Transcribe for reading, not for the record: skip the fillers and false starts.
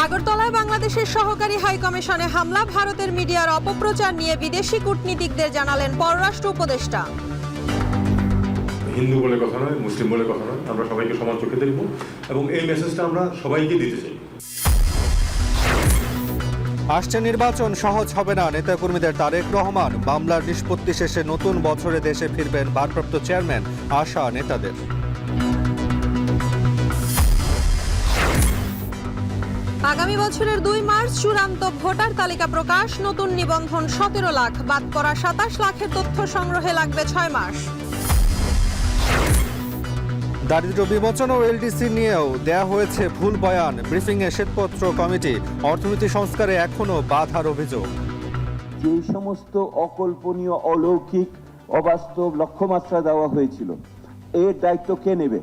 আগরতলায় বাংলাদেশের সহকারী হাই কমিশনে হামলা, ভারতের মিডিয়ার অপপ্রচার নিয়ে বিদেশি কূটনীতিকদের জানালেন পররাষ্ট্র উপদেষ্টা। হিন্দু বলে কথা নয়, মুসলিম বলে কথা নয়, আমরা সবাইকে সমান চোখে দেখব এবং এই মেসেজটা আমরা সবাইকে দিতে চাই। আসছে নির্বাচন সহজ হবে না, নেতাকর্মীদের তারেক রহমান। মামলার নিষ্পত্তি শেষে নতুন বছরে দেশে ফিরবেন ভারপ্রাপ্ত চেয়ারম্যান, আশা নেতাদের। আগামী বছরের 2 মার্চ চূড়ান্ত ভোটার তালিকা প্রকাশ, নতুন নিবন্ধন 17 লাখ, বাদ পড়া 27 লাখের তথ্য সংগ্রহে লাগবে 6 মাস। দারিদ্র্য বিমোচন ও এলডিসি নিয়েও দেয়া হয়েছে ভুল বয়ান, ব্রিফিংয়ে শ্বেতপত্র কমিটি। অর্থনীতি সংস্কারে এখনও বাধার অভিযোগ। যে সমস্ত অকল্পনীয়, অলৌকিক, অবাস্তব লক্ষ্যমাত্রা দেওয়া হয়েছিল, এর দায়িত্ব কে নেবে?